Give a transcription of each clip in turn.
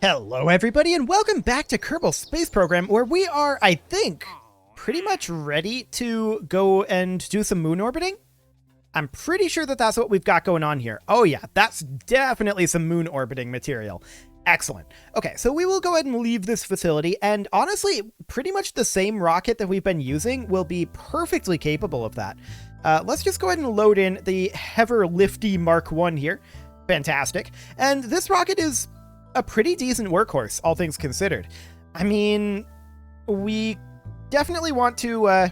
Hello everybody and welcome back to Kerbal Space Program, where we are, I think, pretty much ready to go and do some moon orbiting. I'm pretty sure that that's what we've got going on here. Oh yeah, that's definitely some moon orbiting material. Excellent. Okay, so we will go ahead and leave this facility, and honestly, pretty much the same rocket that we've been using will be perfectly capable of that. Let's just go ahead and load in the Hever Lifty Mark 1 here. Fantastic. And this rocket is a pretty decent workhorse, all things considered. I mean, we definitely want to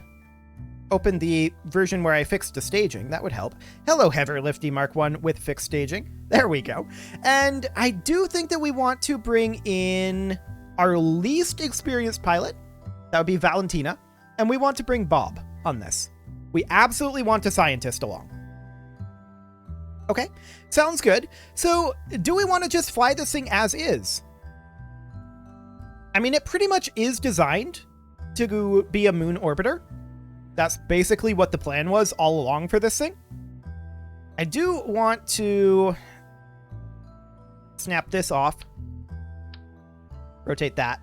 open the version where I fixed the staging. That would help. Hello, Hever Lifty Mark 1 with fixed staging. There we go. And I do think that we want to bring in our least experienced pilot. That would be Valentina. And we want to bring Bob on this. We absolutely want a scientist along. Okay, sounds good. So, do we want to just fly this thing as is? I mean, it pretty much is designed to be a moon orbiter. That's basically what the plan was all along for this thing. I do want to snap this off, rotate that,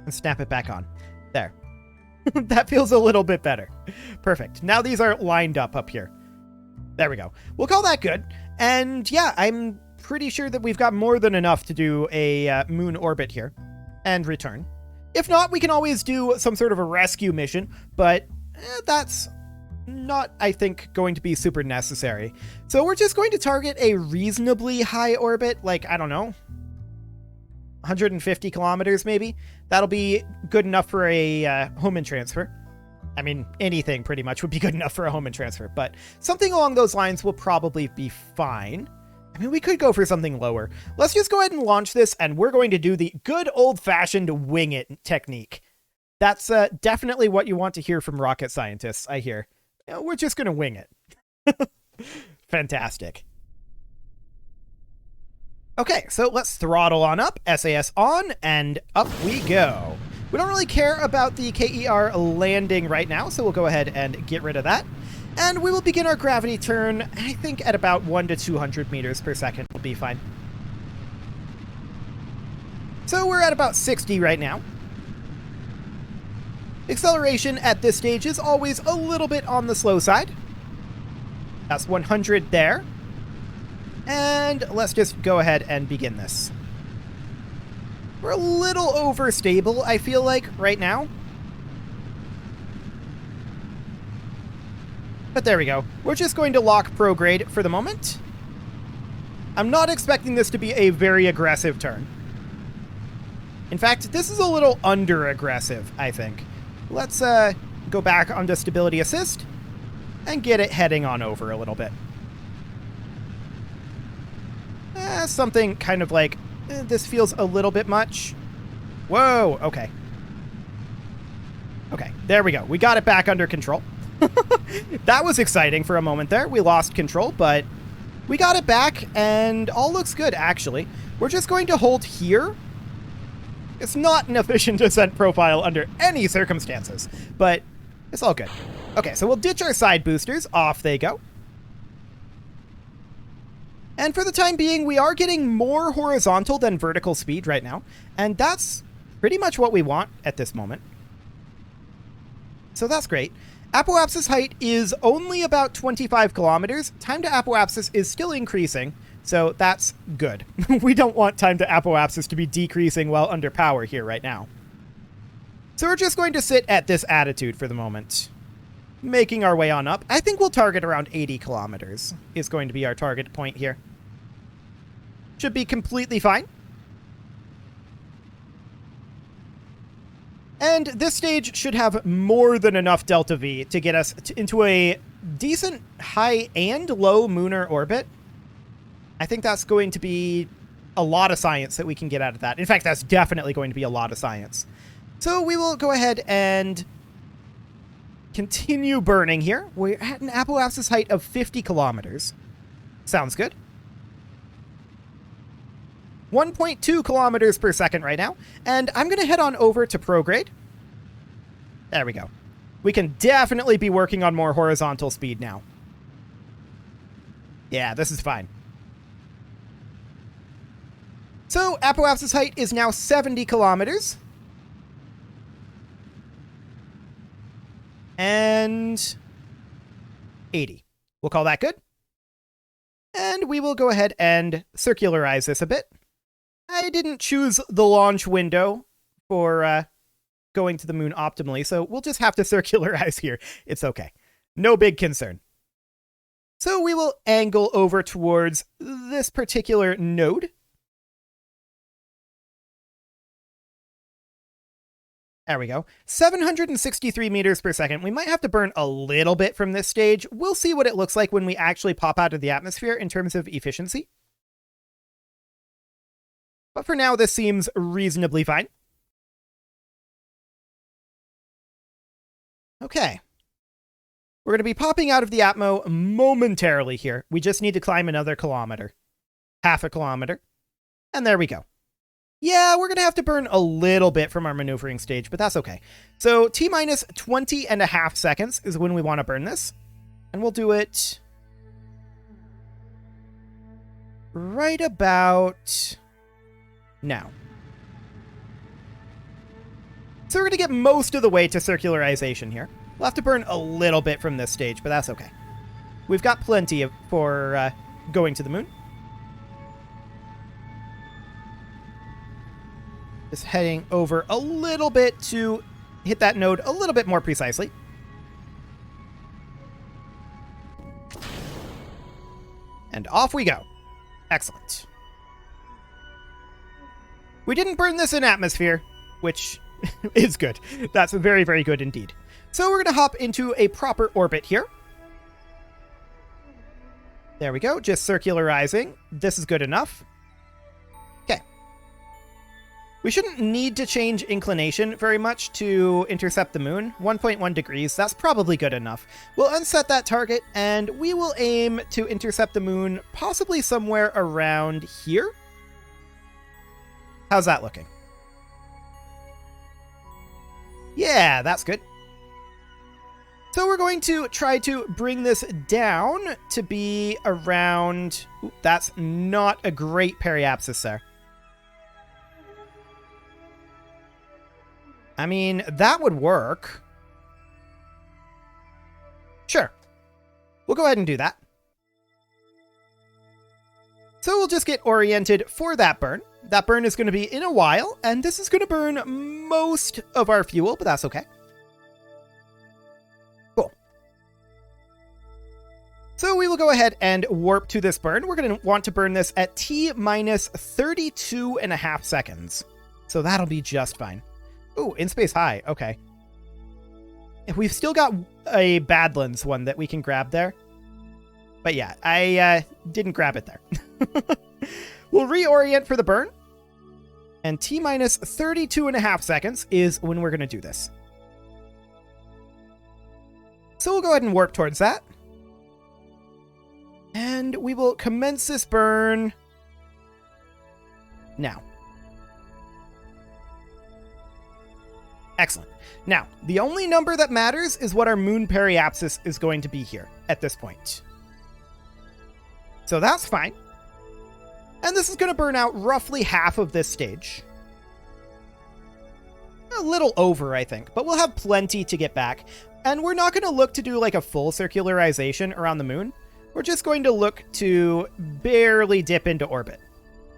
and snap it back on. There. That feels a little bit better. Perfect. Now these are lined up here. There we go. We'll call that good. And yeah, I'm pretty sure that we've got more than enough to do a moon orbit here and return. If not, we can always do some sort of a rescue mission, but that's not, I think, going to be super necessary. So we're just going to target a reasonably high orbit, like, I don't know, 150 kilometers maybe. That'll be good enough for a home and transfer. I mean, anything pretty much would be good enough for a home and transfer, but something along those lines will probably be fine. I mean, we could go for something lower. Let's just go ahead and launch this, and we're going to do the good old-fashioned wing it technique. That's definitely what you want to hear from rocket scientists, I hear. You know, we're just going to wing it. Fantastic. Okay, so let's throttle on up, SAS on, and up we go. We don't really care about the KER landing right now, so we'll go ahead and get rid of that. And we will begin our gravity turn, I think at about 1 to 200 meters per second will be fine. So we're at about 60 right now. Acceleration at this stage is always a little bit on the slow side. That's 100 there. And let's just go ahead and begin this. We're a little overstable, I feel like, right now. But there we go. We're just going to lock prograde for the moment. I'm not expecting this to be a very aggressive turn. In fact, this is a little under-aggressive, I think. Let's go back onto stability assist and get it heading on over a little bit. Something kind of like, this feels a little bit much. Whoa, okay. Okay, there we go. We got it back under control. That was exciting for a moment there. We lost control, but we got it back, and all looks good, actually. We're just going to hold here. It's not an efficient descent profile under any circumstances, but it's all good. Okay, so we'll ditch our side boosters. Off they go. And for the time being, we are getting more horizontal than vertical speed right now, and that's pretty much what we want at this moment. So that's great. Apoapsis height is only about 25 kilometers. Time to apoapsis is still increasing, so that's good. We don't want time to apoapsis to be decreasing while under power here right now. So we're just going to sit at this attitude for the moment, making our way on up. I think we'll target around 80 kilometers is going to be our target point here. Should be completely fine. And this stage should have more than enough delta V to get us into a decent high and low lunar orbit. I think that's going to be a lot of science that we can get out of that. In fact, that's definitely going to be a lot of science. So we will go ahead and continue burning here. We're at an apoapsis height of 50 kilometers. Sounds good. 1.2 kilometers per second right now. And I'm going to head on over to prograde. There we go. We can definitely be working on more horizontal speed now. Yeah, this is fine. So apoapsis height is now 70 kilometers. And 80. We'll call that good. And we will go ahead and circularize this a bit. I didn't choose the launch window for going to the moon optimally, so we'll just have to circularize here. It's okay. No big concern. So we will angle over towards this particular node. There we go. 763 meters per second. We might have to burn a little bit from this stage. We'll see what it looks like when we actually pop out of the atmosphere in terms of efficiency. But for now, this seems reasonably fine. Okay. We're going to be popping out of the Atmo momentarily here. We just need to climb another kilometer. Half a kilometer. And there we go. Yeah, we're going to have to burn a little bit from our maneuvering stage, but that's okay. So T-minus 20.5 seconds is when we want to burn this. And we'll do it right about now. So we're going to get most of the way to circularization here. We'll have to burn a little bit from this stage, but that's okay. We've got plenty for going to the moon. Just heading over a little bit to hit that node a little bit more precisely. And off we go. Excellent. We didn't burn this in atmosphere, which is good. That's very, very good indeed. So we're going to hop into a proper orbit here. There we go. Just circularizing. This is good enough. Okay. We shouldn't need to change inclination very much to intercept the moon. 1.1 degrees. That's probably good enough. We'll unset that target, and we will aim to intercept the moon possibly somewhere around here. How's that looking? Yeah, that's good. So we're going to try to bring this down to be around... Ooh, that's not a great periapsis there. I mean, that would work. Sure. We'll go ahead and do that. So we'll just get oriented for that burn. That burn is going to be in a while, and this is going to burn most of our fuel, but that's okay. Cool. So we will go ahead and warp to this burn. We're going to want to burn this at T-minus 32.5 seconds. So that'll be just fine. Ooh, in space high. Okay. We've still got a Badlands one that we can grab there. But yeah, I didn't grab it there. We'll reorient for the burn. And T-minus 32.5 seconds is when we're going to do this. So we'll go ahead and warp towards that. And we will commence this burn now. Excellent. Now, the only number that matters is what our moon periapsis is going to be here at this point. So that's fine. And this is going to burn out roughly half of this stage. A little over, I think, but we'll have plenty to get back. And we're not going to look to do like a full circularization around the moon. We're just going to look to barely dip into orbit.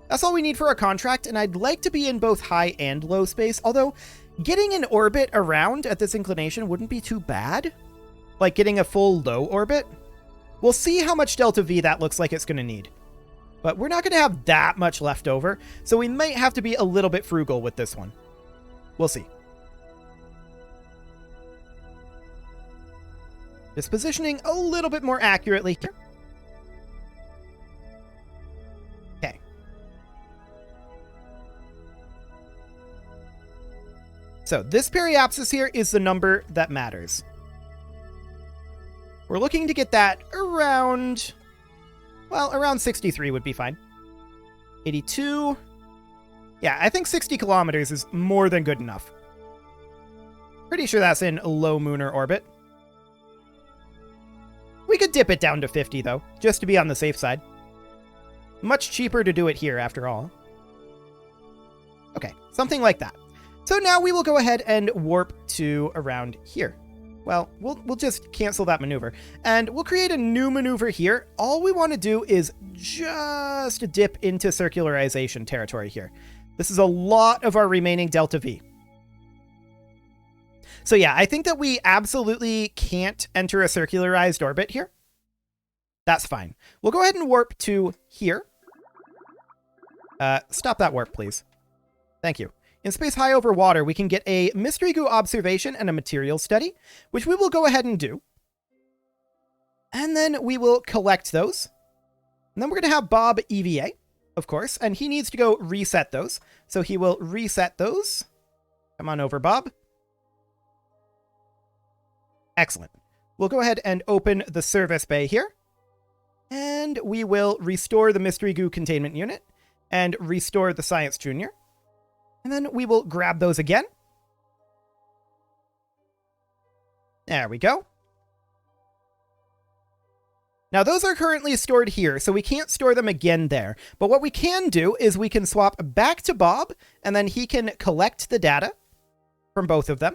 That's all we need for our contract, and I'd like to be in both high and low space, although getting an orbit around at this inclination wouldn't be too bad. Like getting a full low orbit. We'll see how much delta V that looks like it's going to need. But we're not going to have that much left over, so we might have to be a little bit frugal with this one. We'll see. Just positioning a little bit more accurately here. Okay. So this periapsis here is the number that matters. We're looking to get that around... Well, around 63 would be fine. 82. Yeah, I think 60 kilometers is more than good enough. Pretty sure that's in low lunar orbit. We could dip it down to 50, though, just to be on the safe side. Much cheaper to do it here, after all. Okay, something like that. So now we will go ahead and warp to around here. Well, we'll just cancel that maneuver, and we'll create a new maneuver here. All we want to do is just dip into circularization territory here. This is a lot of our remaining delta V. So yeah, I think that we absolutely can't enter a circularized orbit here. That's fine. We'll go ahead and warp to here. Stop that warp, please. Thank you. In space high over water, we can get a mystery goo observation and a material study, which we will go ahead and do. And then we will collect those. And then we're going to have Bob EVA, of course, and he needs to go reset those. So he will reset those. Come on over, Bob. Excellent. We'll go ahead and open the service bay here. And we will restore the mystery goo containment unit and restore the science junior. And then we will grab those again. There we go. Now those are currently stored here, so we can't store them again there. But what we can do is we can swap back to Bob, and then he can collect the data from both of them.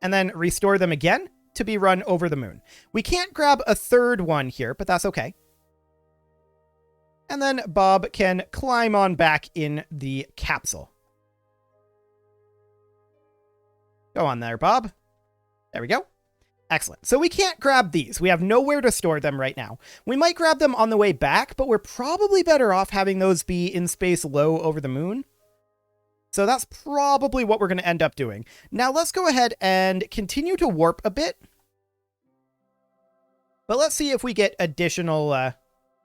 And then restore them again to be run over the moon. We can't grab a third one here, but that's okay. And then Bob can climb on back in the capsule. Go on there, Bob. There we go. Excellent. So we can't grab these. We have nowhere to store them right now. We might grab them on the way back, but we're probably better off having those be in space low over the moon. So that's probably what we're going to end up doing. Now let's go ahead and continue to warp a bit. But let's see if we get additional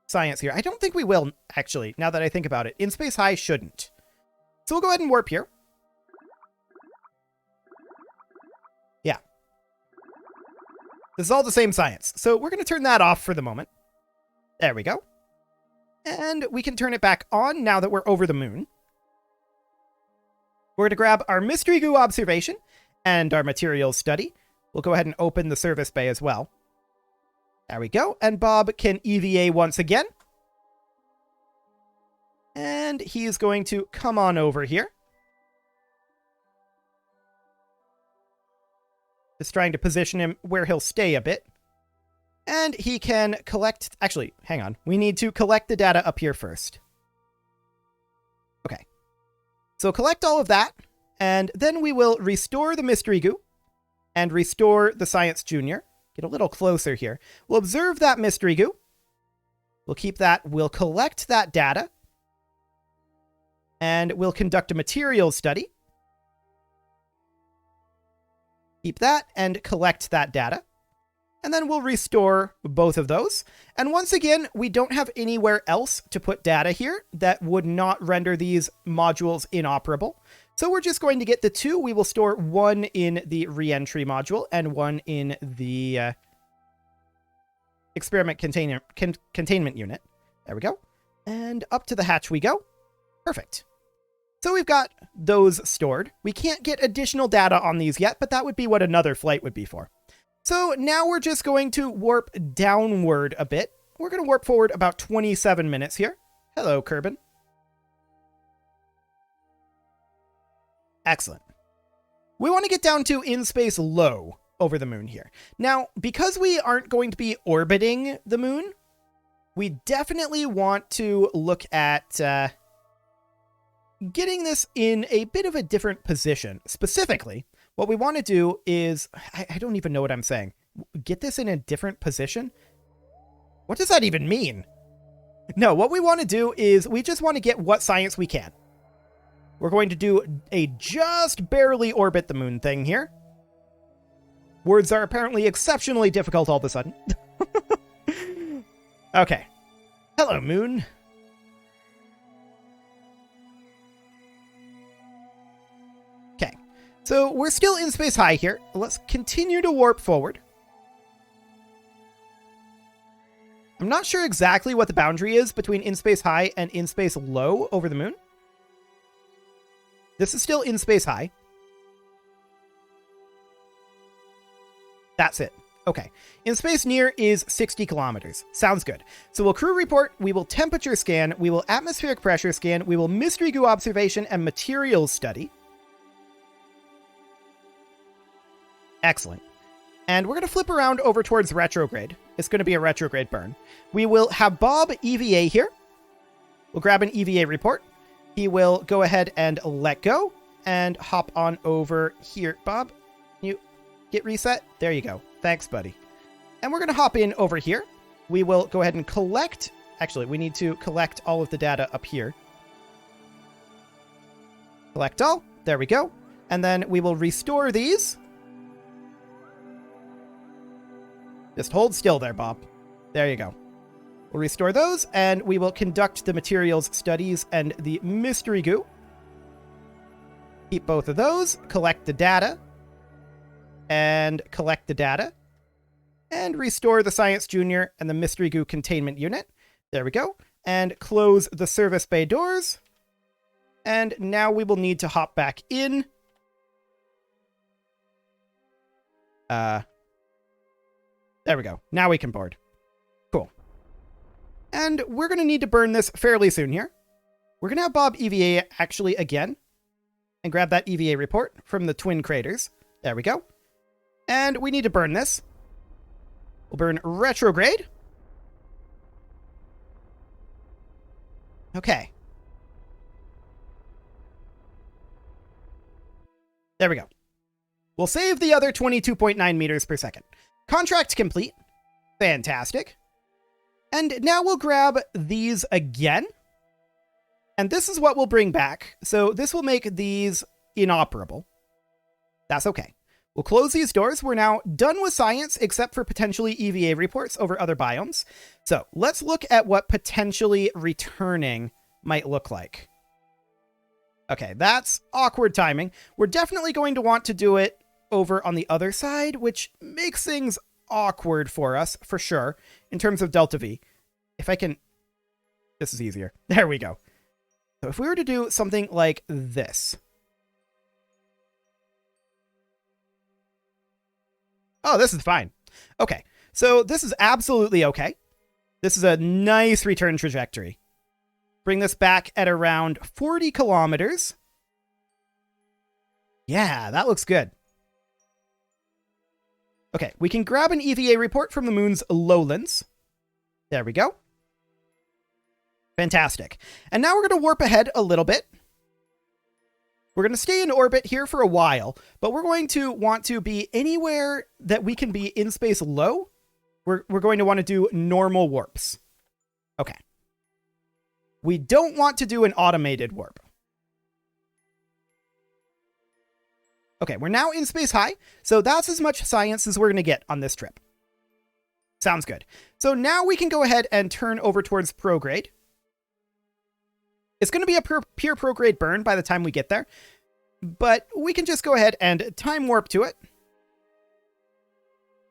science here. I don't think we will, actually, now that I think about it. In space high shouldn't. So we'll go ahead and warp here. Yeah. This is all the same science. So we're going to turn that off for the moment. There we go. And we can turn it back on now that we're over the moon. We're going to grab our mystery goo observation and our materials study. We'll go ahead and open the service bay as well. There we go. And Bob can EVA once again. And he's going to come on over here. Just trying to position him where he'll stay a bit. And he can collect... Actually, hang on. We need to collect the data up here first. Okay. So collect all of that. And then we will restore the mystery goo. And restore the science junior. Get a little closer here. We'll observe that mystery goo. We'll keep that. We'll collect that data. And we'll conduct a materials study. Keep that and collect that data. And then we'll restore both of those. And once again, we don't have anywhere else to put data here that would not render these modules inoperable. So we're just going to get the two. We will store one in the reentry module and one in the experiment containment unit. There we go. And up to the hatch we go. Perfect. So we've got those stored. We can't get additional data on these yet, but that would be what another flight would be for. So now we're just going to warp downward a bit. We're going to warp forward about 27 minutes here. Hello, Kerbin. Excellent. We want to get down to in space low over the moon here. Now, because we aren't going to be orbiting the moon, we definitely want to look at getting this in a bit of a different position. Specifically, what we want to do is, I don't even know what I'm saying. Get this in a different position? What does that even mean? No, what we want to do is we just want to get what science we can. We're going to do a just barely orbit the moon thing here. Words are apparently exceptionally difficult all of a sudden. Okay. Hello, moon. Okay. So we're still in space high here. Let's continue to warp forward. I'm not sure exactly what the boundary is between in space high and in space low over the moon. This is still in space high. That's it. Okay. In space near is 60 kilometers. Sounds good. So we'll crew report, we will temperature scan, we will atmospheric pressure scan, we will mystery goo observation and materials study. Excellent. And we're going to flip around over towards retrograde. It's going to be a retrograde burn. We will have Bob EVA here. We'll grab an EVA report. He will go ahead and let go and hop on over here. Bob, you get reset? There you go. Thanks, buddy. And we're going to hop in over here. We will go ahead and collect. Actually, we need to collect all of the data up here. Collect all. There we go. And then we will restore these. Just hold still there, Bob. There you go. We'll restore those, and we will conduct the materials studies and the mystery goo. Keep both of those, collect the data, and collect the data, and restore the Science Junior and the mystery goo containment unit. There we go. And close the service bay doors. And now we will need to hop back in. There we go. Now we can board. Cool. And we're going to need to burn this fairly soon here. We're going to have Bob EVA actually again. And grab that EVA report from the twin craters. There we go. And we need to burn this. We'll burn retrograde. Okay. There we go. We'll save the other 22.9 meters per second. Contract complete. Fantastic. And now we'll grab these again. And this is what we'll bring back. So this will make these inoperable. That's okay. We'll close these doors. We're now done with science, except for potentially EVA reports over other biomes. So let's look at what potentially returning might look like. Okay, that's awkward timing. We're definitely going to want to do it over on the other side, which makes things awkward for us, for sure, in terms of delta V. If I can... This is easier. There we go. So if we were to do something like this... Oh, this is fine. Okay, so this is absolutely okay. This is a nice return trajectory. Bring this back at around 40 kilometers. Yeah, that looks good. Okay, we can grab an EVA report from the moon's lowlands. There we go. Fantastic. And now we're going to warp ahead a little bit. We're going to stay in orbit here for a while, but we're going to want to be anywhere that we can be in space low. We're going to want to do normal warps. Okay. We don't want to do an automated warp. Okay, we're now in space high, so that's as much science as we're going to get on this trip. Sounds good. So now we can go ahead and turn over towards prograde. It's going to be a pure prograde burn by the time we get there, but we can just go ahead and time warp to it.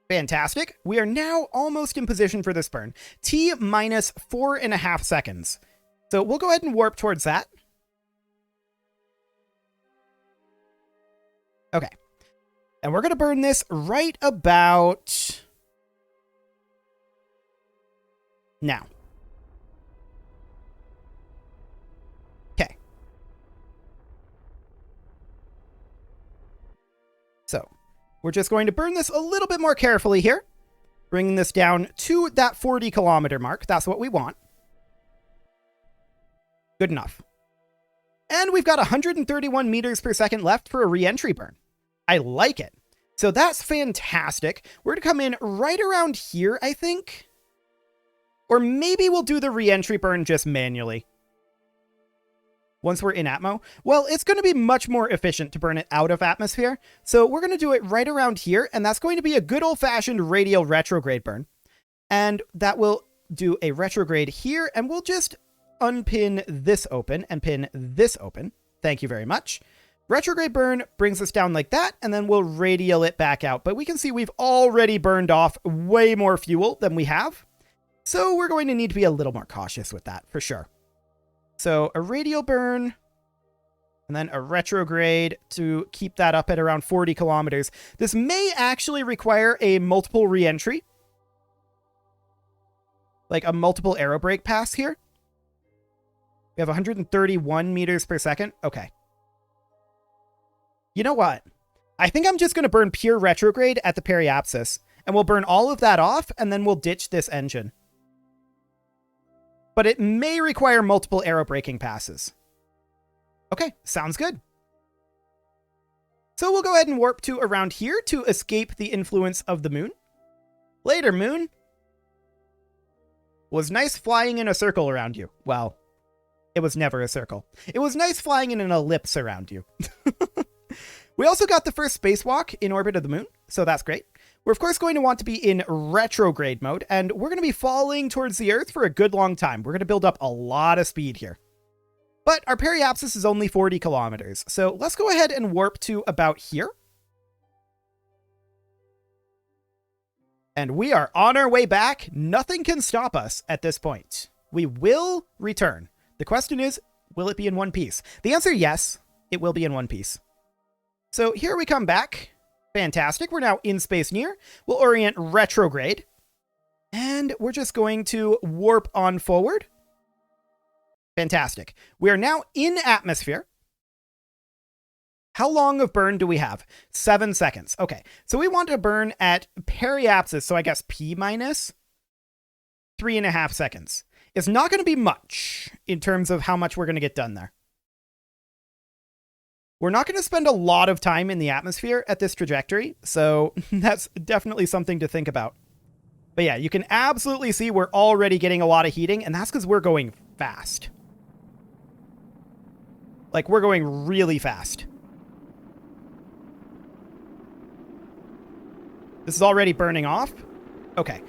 Fantastic. We are now almost in position for this burn. T minus 4.5 seconds. So we'll go ahead and warp towards that. Okay. And we're going to burn this right about now. Okay. So we're just going to burn this a little bit more carefully here. Bringing this down to that 40 kilometer mark. That's what we want. Good enough. And we've got 131 meters per second left for a reentry burn. I like it. So that's fantastic. We're going to come in right around here, I think. Or maybe we'll do the reentry burn just manually. Once we're in Atmo. Well, it's going to be much more efficient to burn it out of atmosphere. So we're going to do it right around here. And that's going to be a good old-fashioned radial retrograde burn. And that will do a retrograde here. And we'll just unpin this open and pin this open. Thank you very much. Retrograde burn brings us down like that, and then we'll radial it back out. But we can see we've already burned off way more fuel than we have. So we're going to need to be a little more cautious with that, for sure. So a radial burn. And then a retrograde to keep that up at around 40 kilometers. This may actually require a multiple reentry. Like a multiple aerobrake pass here. We have 131 meters per second. Okay. You know what? I think I'm just going to burn pure retrograde at the periapsis. And we'll burn all of that off, and then we'll ditch this engine. But it may require multiple aerobraking passes. Okay, sounds good. So we'll go ahead and warp to around here to escape the influence of the moon. Later, moon. Was nice flying in a circle around you. Well, it was never a circle. It was nice flying in an ellipse around you. We also got the first spacewalk in orbit of the moon, so that's great. We're of course going to want to be in retrograde mode, and we're going to be falling towards the Earth for a good long time. We're going to build up a lot of speed here. But our periapsis is only 40 kilometers, so let's go ahead and warp to about here. And we are on our way back. Nothing can stop us at this point. We will return. The question is, will it be in one piece? The answer, yes, it will be in one piece. So here we come back. Fantastic. We're now in space near. We'll orient retrograde. And we're just going to warp on forward. Fantastic. We are now in atmosphere. How long of burn do we have? 7 seconds. Okay, so we want to burn at periapsis, so I guess P minus 3.5 seconds. It's not going to be much in terms of how much we're going to get done there. We're not going to spend a lot of time in the atmosphere at this trajectory, so that's definitely something to think about. But yeah, you can absolutely see we're already getting a lot of heating, and that's because we're going fast. Like, we're going really fast. This is already burning off. Okay.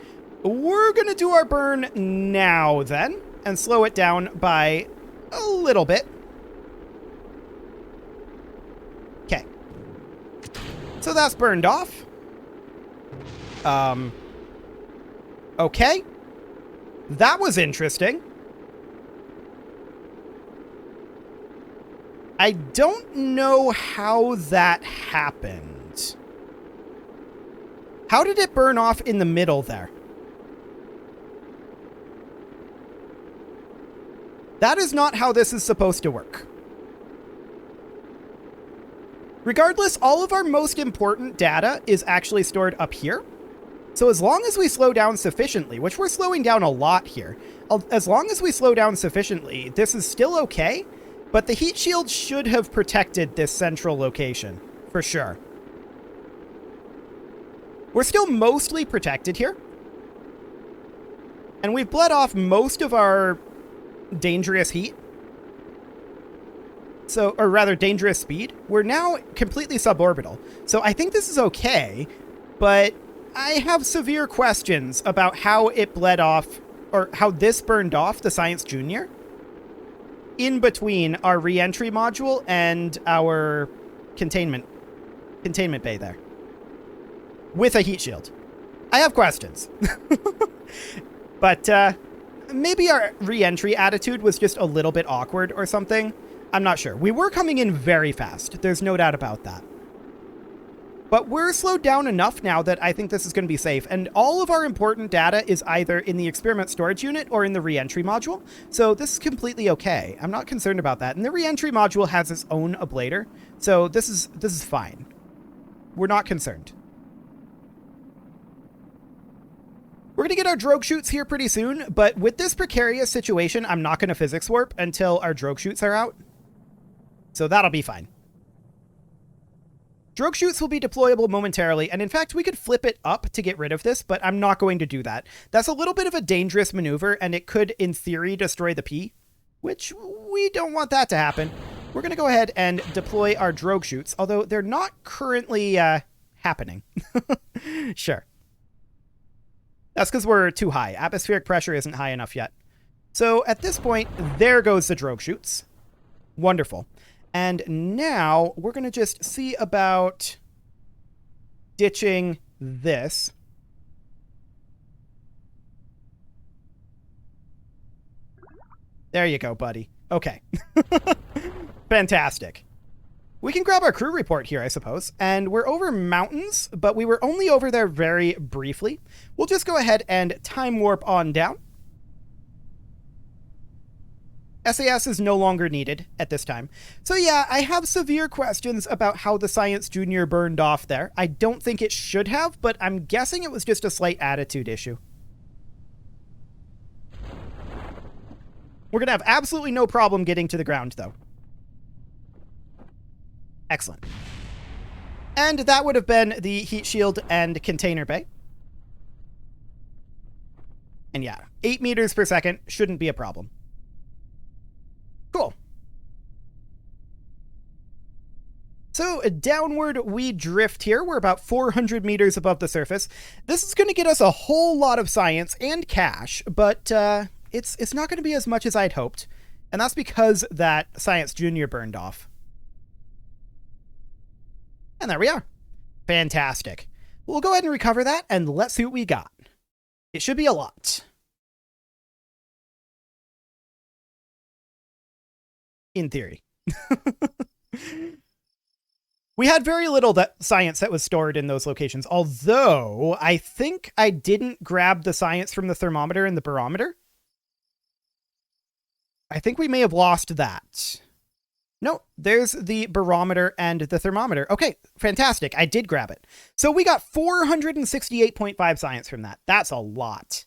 We're going to do our burn now, then, and slow it down by a little bit. Okay. So that's burned off. Okay. That was interesting. I don't know how that happened. How did it burn off in the middle there? That is not how this is supposed to work. Regardless, all of our most important data is actually stored up here. So as long as we slow down sufficiently, which we're slowing down a lot here, as long as we slow down sufficiently, this is still okay, but the heat shield should have protected this central location, for sure. We're still mostly protected here. And we've bled off most of our dangerous heat. So, or rather dangerous speed. We're now completely suborbital. So I think this is okay, but I have severe questions about how it bled off, or how this burned off the Science Junior in between our reentry module and our containment bay there. With a heat shield. I have questions. But maybe our re-entry attitude was just a little bit awkward or something. I'm not sure. We were coming in very fast. There's no doubt about that. But we're slowed down enough now that I think this is going to be safe. And all of our important data is either in the experiment storage unit or in the re-entry module. So this is completely okay. I'm not concerned about that. And the re-entry module has its own ablator. So this is fine. We're not concerned. We're going to get our drogue chutes here pretty soon, but with this precarious situation, I'm not going to physics warp until our drogue chutes are out. So that'll be fine. Drogue chutes will be deployable momentarily, and in fact, we could flip it up to get rid of this, but I'm not going to do that. That's a little bit of a dangerous maneuver, and it could, in theory, destroy the P, which we don't want that to happen. We're going to go ahead and deploy our drogue chutes, although they're not currently happening. Sure. That's because we're too high. Atmospheric pressure isn't high enough yet. So at this point, there goes the drogue chutes. Wonderful. And now we're going to just see about ditching this. There you go, buddy. Okay. Fantastic. We can grab our crew report here, I suppose. And we're over mountains, but we were only over there very briefly. We'll just go ahead and time warp on down. SAS is no longer needed at this time. So yeah, I have severe questions about how the Science Junior burned off there. I don't think it should have, but I'm guessing it was just a slight attitude issue. We're going to have absolutely no problem getting to the ground, though. Excellent. And that would have been the heat shield and container bay. And yeah, 8 meters per second shouldn't be a problem. Cool. So downward we drift here. We're about 400 meters above the surface. This is going to get us a whole lot of science and cash, but it's not going to be as much as I'd hoped. And that's because that Science Junior burned off. And there we are. Fantastic. We'll go ahead and recover that, and let's see what we got. It should be a lot. In theory. We had very little science that was stored in those locations, although I think I didn't grab the science from the thermometer and the barometer. I think we may have lost that. No, there's the barometer and the thermometer. Okay, fantastic. I did grab it. So we got 468.5 science from that. That's a lot.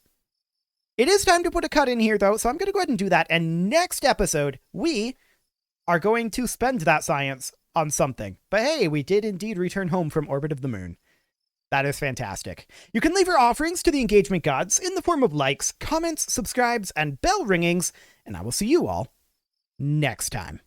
It is time to put a cut in here, though, so I'm going to go ahead and do that. And next episode, we are going to spend that science on something. But hey, we did indeed return home from orbit of the moon. That is fantastic. You can leave your offerings to the engagement gods in the form of likes, comments, subscribes, and bell ringings, and I will see you all next time.